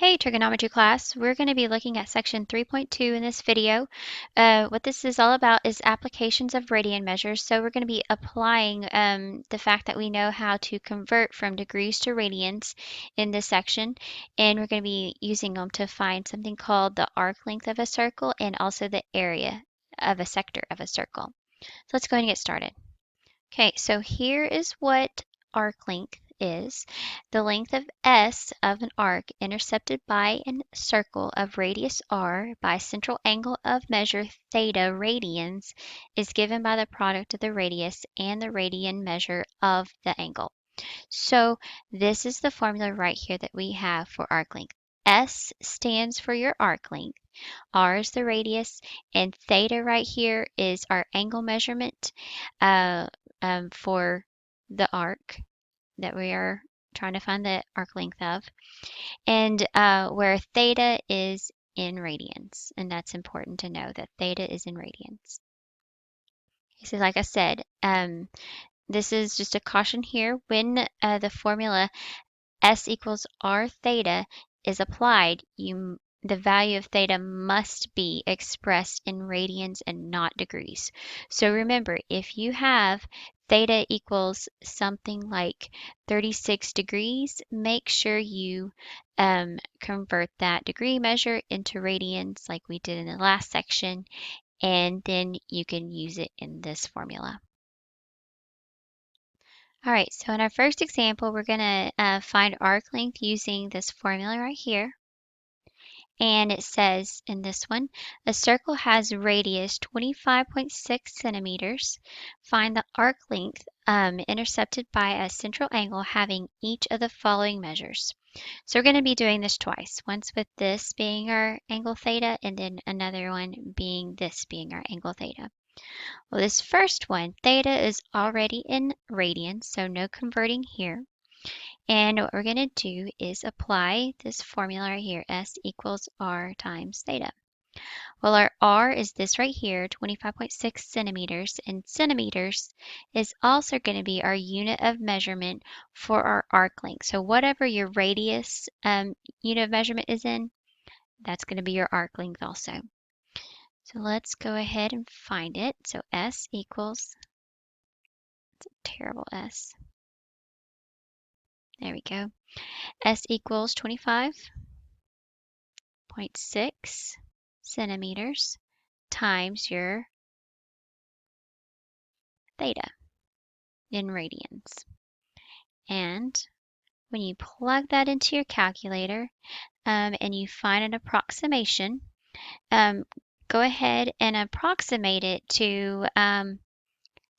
Hey trigonometry class, we're going to be looking at section 3.2 in this video. What this is all about is applications of radian measures. So we're going to be applying the fact that we know how to convert from degrees to radians in this section, and we're going to be using them to find something called the arc length of a circle and also the area of a sector of a circle. So let's go ahead and get started. Okay, so here is what arc length is. The length of S of an arc intercepted by a circle of radius r by central angle of measure theta radians is given by the product of the radius and the radian measure of the angle. So this is the formula right here that we have for arc length. S stands for your arc length, r is the radius, and theta right here is our angle measurement for the arc that we are trying to find the arc length of, and where theta is in radians, and that's important to know that theta is in radians. So like I said, this is just a caution here. When the formula S equals r theta is applied, the value of theta must be expressed in radians and not degrees. So remember, if you have theta equals something like 36 degrees, make sure you convert that degree measure into radians like we did in the last section, and then you can use it in this formula. All right, so in our first example, we're going to find arc length using this formula right here. And it says in this one, a circle has radius 25.6 centimeters. Find the arc length intercepted by a central angle having each of the following measures. So we're going to be doing this twice, once with this being our angle theta, and then another one being this being our angle theta. Well, this first one, theta is already in radians, so no converting here. And what we're going to do is apply this formula right here, S equals R times theta. Well, our R is this right here, 25.6 centimeters, and centimeters is also going to be our unit of measurement for our arc length. So whatever your radius unit of measurement is in, that's going to be your arc length also. So let's go ahead and find it. So S equals, it's a terrible S. There we go. S equals 25.6 centimeters times your theta in radians. And when you plug that into your calculator and you find an approximation, go ahead and approximate it to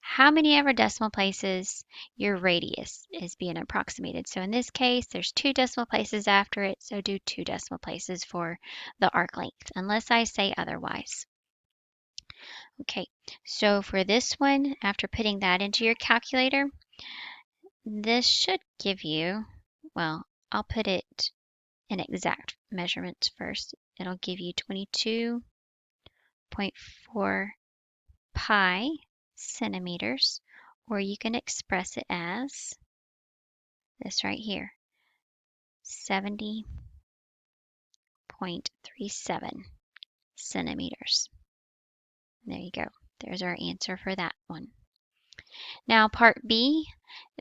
how many ever decimal places your radius is being approximated. So in this case, there's 2 decimal places after it, so do 2 decimal places for the arc length, unless I say otherwise. Okay, so for this one, after putting that into your calculator, this should give you, well, I'll put it in exact measurements first. It'll give you 22.4 pi centimeters, or you can express it as this right here, 70.37 centimeters. There you go. There's our answer for that one. Now part B,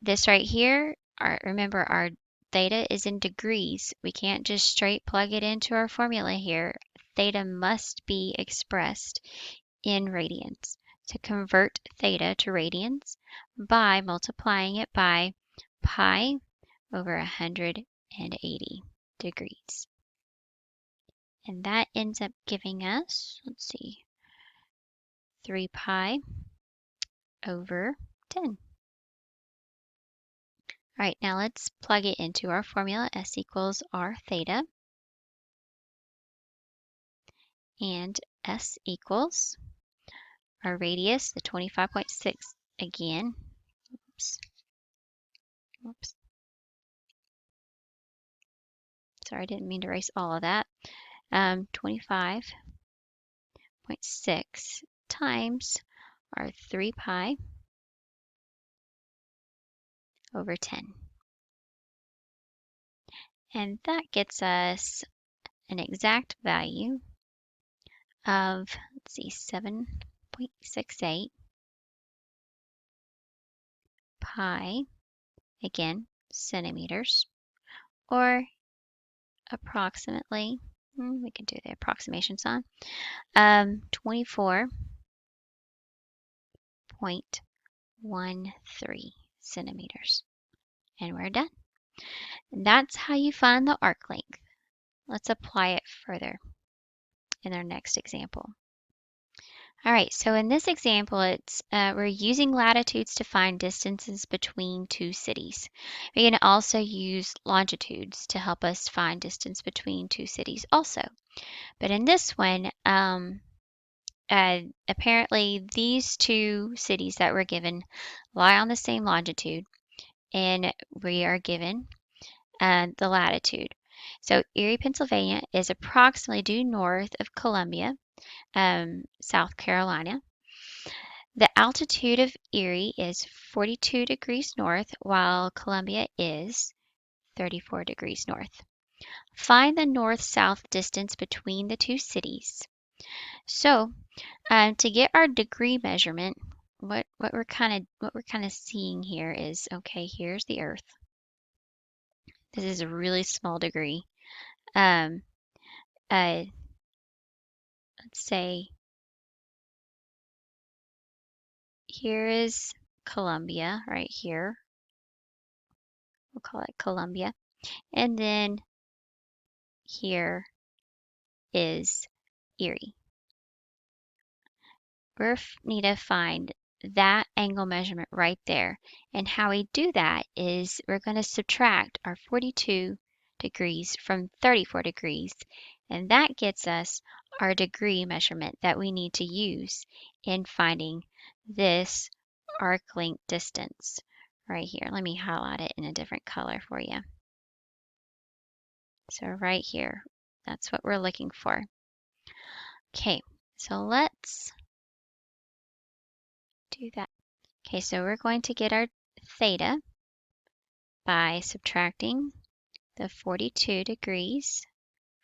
this right here, remember our theta is in degrees. We can't just straight plug it into our formula here. Theta must be expressed in radians. To convert theta to radians by multiplying it by pi over 180 degrees. And that ends up giving us, let's see, 3 pi over 10. All right, now let's plug it into our formula, S equals R theta. And S equals our radius, the 25.6 again. Oops. Sorry, I didn't mean to erase all of that. 25.6 times our 3 pi over 10. And that gets us an exact value of, let's see, 7.68 pi, again, centimeters, or approximately, we can do the approximation sign, 24.13 centimeters. And we're done. And that's how you find the arc length. Let's apply it further in our next example. All right, so in this example, we're using latitudes to find distances between two cities. We can also use longitudes to help us find distance between two cities also. But in this one, apparently these two cities that were given lie on the same longitude, and we are given the latitude. So Erie, Pennsylvania is approximately due north of Columbia, South Carolina. The altitude of Erie is 42 degrees north, while Columbia is 34 degrees north. Find the north-south distance between the two cities. So, to get our degree measurement, what we're kind of seeing here is, okay, here's the Earth. This is a really small degree. Let's say here is Columbia right here. We'll call it Columbia. And then here is Erie. We need to find that angle measurement right there. And how we do that is we're going to subtract our 42 degrees from 34 degrees. And that gets us our degree measurement that we need to use in finding this arc length distance right here. Let me highlight it in a different color for you. So right here, that's what we're looking for. Okay, so let's do that. Okay, so we're going to get our theta by subtracting the 42 degrees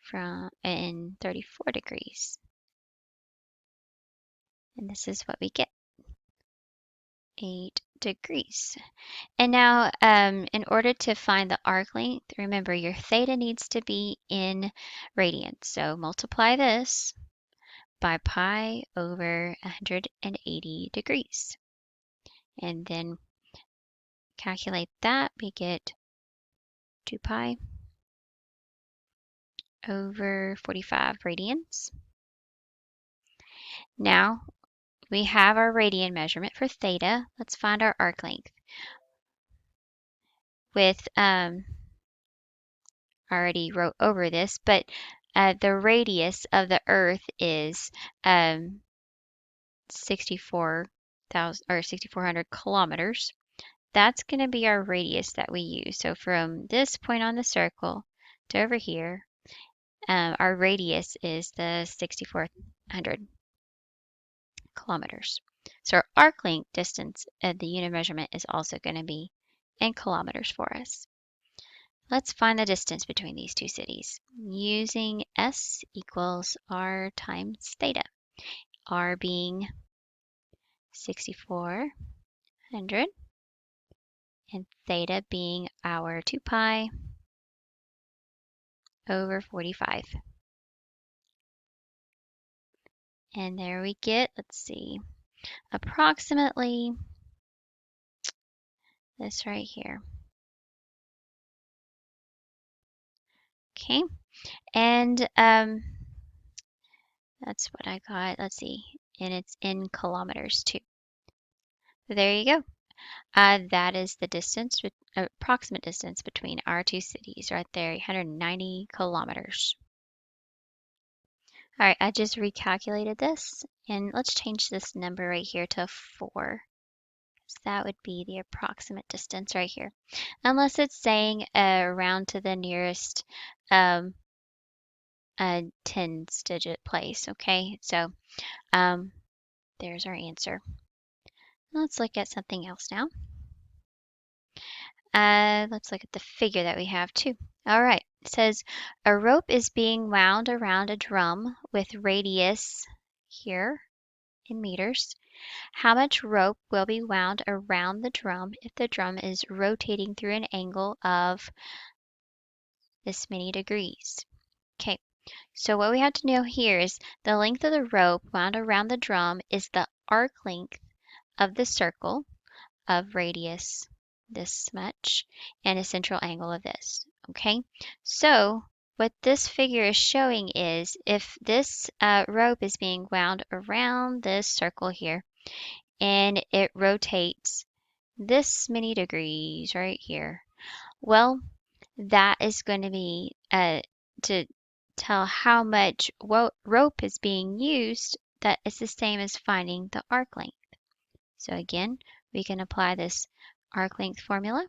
from and 34 degrees. And this is what we get, 8 degrees. And now, in order to find the arc length, remember your theta needs to be in radians. So multiply this by pi over 180 degrees. And then calculate that, we get 2 pi over 45 radians. Now we have our radian measurement for theta. Let's find our arc length. With already wrote over this, but the radius of the Earth is 6,400 kilometers. That's going to be our radius that we use. So from this point on the circle to over here, our radius is the 6,400 kilometers. So our arc length distance at the unit measurement is also going to be in kilometers for us. Let's find the distance between these two cities using S equals R times theta. R being 6,400 and theta being our 2 pi over 45. And there we get, let's see, approximately this right here. Okay, and that's what I got. Let's see, and it's in kilometers too. So there you go. That is the distance, approximate distance between our two cities right there, 190 kilometers. All right, I just recalculated this, and let's change this number right here to 4. So that would be the approximate distance right here, unless it's saying round to the nearest tens digit place. Okay, so there's our answer. Let's look at something else now. Let's look at the figure that we have too. All right, it says a rope is being wound around a drum with radius here in meters. How much rope will be wound around the drum if the drum is rotating through an angle of this many degrees? Okay, so what we have to know here is the length of the rope wound around the drum is the arc length of the circle of radius this much and a central angle of this. Okay, so what this figure is showing is if this rope is being wound around this circle here and it rotates this many degrees right here, well, that is going to be to tell how much rope is being used. That is the same as finding the arc length. So again, we can apply this arc length formula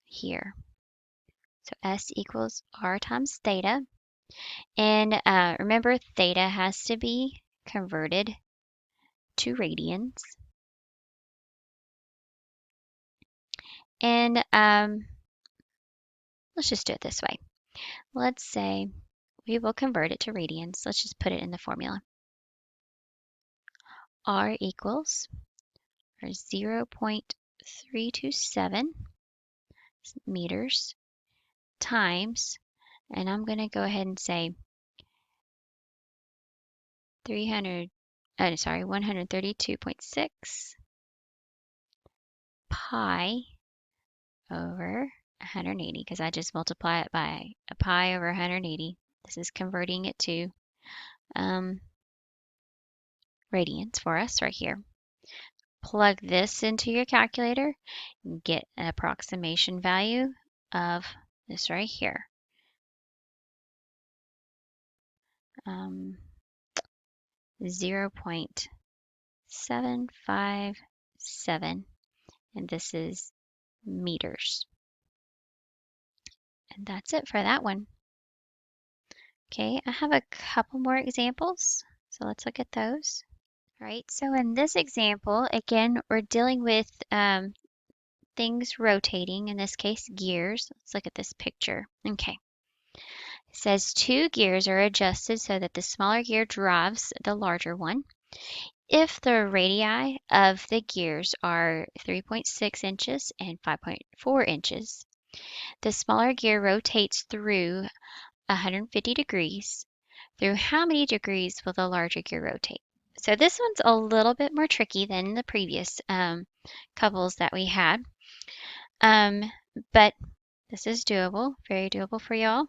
here. So S equals R times theta. And remember, theta has to be converted to radians. And let's just do it this way. Let's say we will convert it to radians. Let's just put it in the formula. R equals 0.327 meters times, and I'm going to go ahead and say 132.6 pi over 180, because I just multiply it by a pi over 180. This is converting it to radians for us right here. Plug this into your calculator and get an approximation value of this right here. 0.757, and this is meters. And that's it for that one. Okay, I have a couple more examples, so let's look at those. All right, so in this example, again, we're dealing with things rotating, in this case, gears. Let's look at this picture. Okay. It says 2 gears are adjusted so that the smaller gear drives the larger one. If the radii of the gears are 3.6 inches and 5.4 inches, the smaller gear rotates through 150 degrees. Through how many degrees will the larger gear rotate? So this one's a little bit more tricky than the previous couples that we had. But this is doable, very doable for y'all.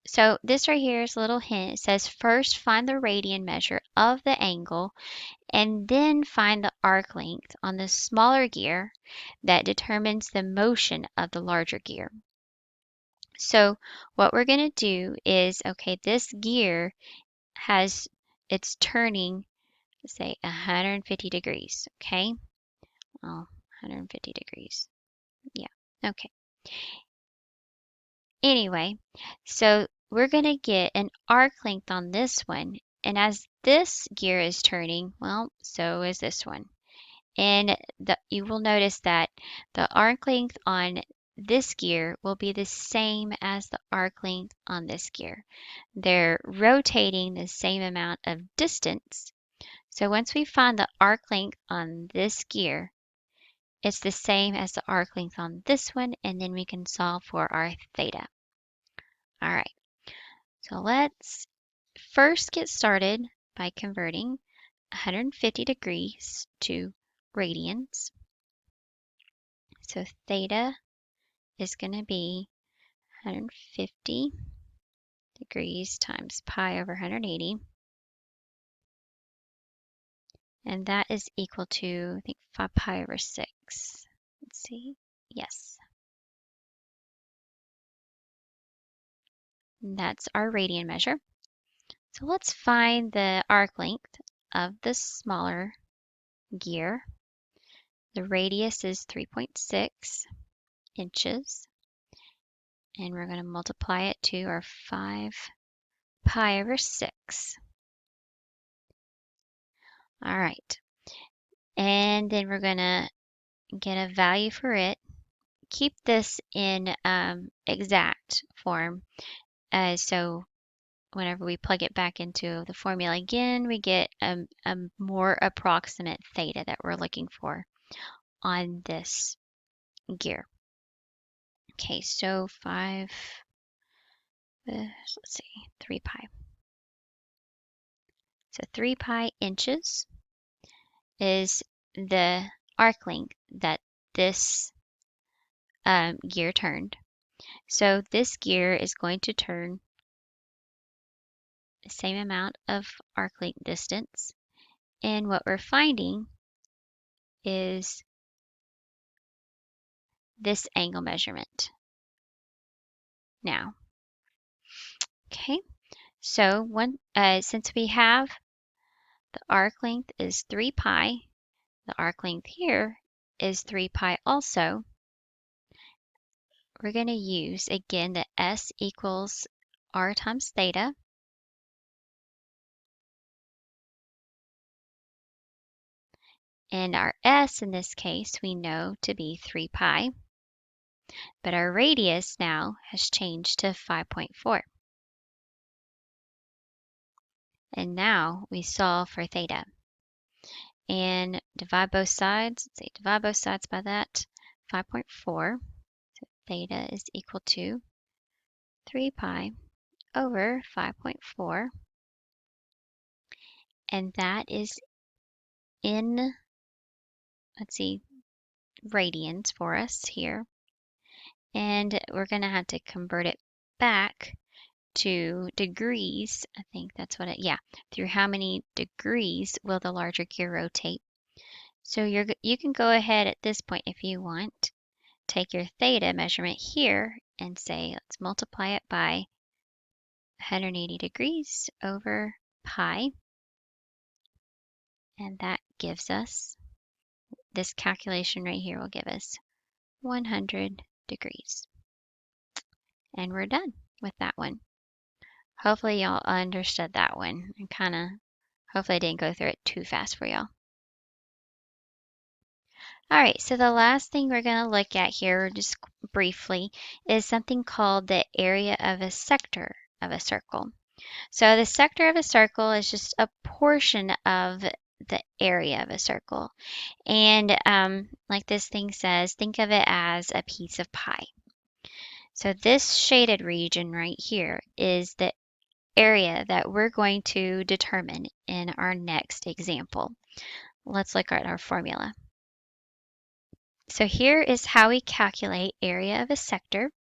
So this right here is a little hint. It says first find the radian measure of the angle and then find the arc length on the smaller gear that determines the motion of the larger gear. So what we're going to do is, okay, this gear it's turning, say 150 degrees, okay? Oh, 150 degrees. Yeah, okay. Anyway, so we're going to get an arc length on this one. And as this gear is turning, well, so is this one. And you will notice that the arc length on this gear will be the same as the arc length on this gear. They're rotating the same amount of distance. So once we find the arc length on this gear, it's the same as the arc length on this one, and then we can solve for our theta. All right, so let's first get started by converting 150 degrees to radians. So theta is going to be 150 degrees times pi over 180. And that is equal to, I think, 5 pi over 6. Let's see. Yes. And that's our radian measure. So let's find the arc length of the smaller gear. The radius is 3.6 inches. And we're going to multiply it to our 5 pi over 6. All right. And then we're going to get a value for it. Keep this in exact form. So whenever we plug it back into the formula again, we get a more approximate theta that we're looking for on this gear. Okay, so 3 pi. So 3 pi inches is the arc length that this gear turned. So this gear is going to turn the same amount of arc length distance. And what we're finding is this angle measurement now. Okay, so since we have the arc length is 3 pi, the arc length here is 3 pi also, we're going to use, again, the S equals R times theta. And our S in this case we know to be 3 pi, but our radius now has changed to 5.4. And now we solve for theta. And divide both sides. Let's say divide both sides by that. 5.4. So theta is equal to 3 pi over 5.4. And that is in, let's see, radians for us here. And we're going to have to convert it back to degrees. I think that's what through how many degrees will the larger gear rotate. So you can go ahead at this point if you want, take your theta measurement here and say, let's multiply it by 180 degrees over pi. And that gives us, this calculation right here will give us 100 degrees. And we're done with that one. Hopefully y'all understood that one and hopefully I didn't go through it too fast for y'all. All right, so the last thing we're going to look at here, just briefly, is something called the area of a sector of a circle. So the sector of a circle is just a portion of the area of a circle. And like this thing says, think of it as a piece of pie. So this shaded region right here is the area that we're going to determine in our next example. Let's look at our formula. So here is how we calculate area of a sector,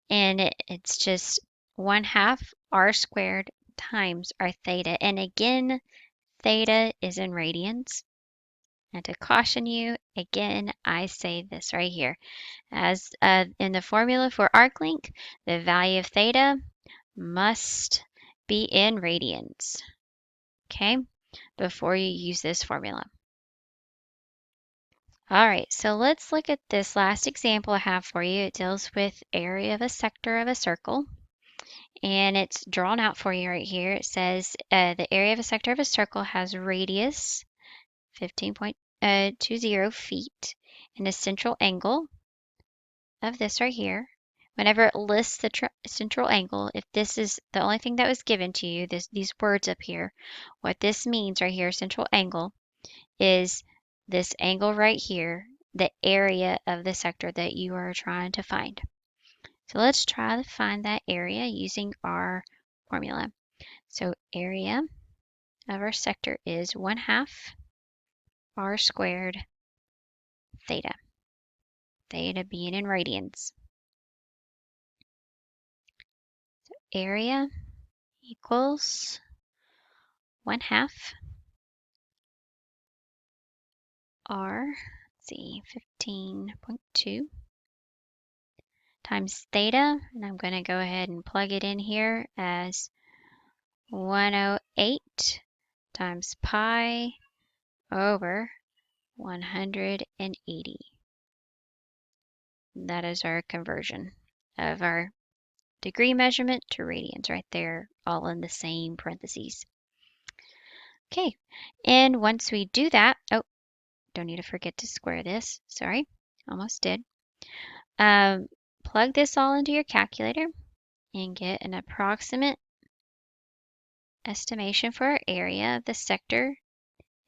and it's just 1/2 r squared times our theta. And again, theta is in radians. And to caution you, again, I say this right here. As in the formula for arc length, the value of theta must be in radians, okay, before you use this formula. All right, so let's look at this last example I have for you. It deals with area of a sector of a circle, and it's drawn out for you right here. It says the area of a sector of a circle has radius 15.20 feet and a central angle of this right here. Whenever it lists the central angle, if this is the only thing that was given to you, these words up here, what this means right here, central angle, is this angle right here, the area of the sector that you are trying to find. So let's try to find that area using our formula. So area of our sector is 1/2 r squared theta, theta being in radians. So area equals 1/2 r, let's see, 15.2 times theta, and I'm going to go ahead and plug it in here as 108 times pi over 180. That is our conversion of our degree measurement to radians right there, all in the same parentheses. Okay, and once we do that, don't need to forget to square this. Sorry, almost did. Plug this all into your calculator and get an approximate estimation for our area of the sector.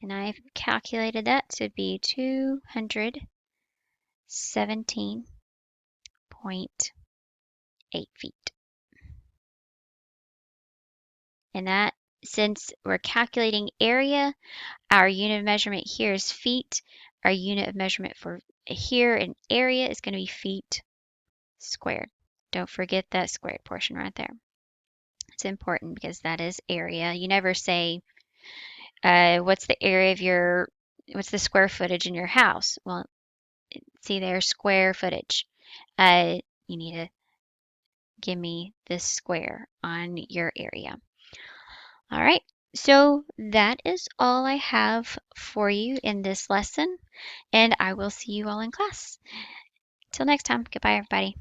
And I've calculated that to be 217.8 feet. And that, since we're calculating area, our unit of measurement here is feet. Our unit of measurement for here in area is going to be feet squared. Don't forget that squared portion right there. It's important because that is area. You never say, what's the square footage in your house? Well, see there, square footage. You need to give me this square on your area. All right, so that is all I have for you in this lesson, and I will see you all in class. Till next time, goodbye, everybody.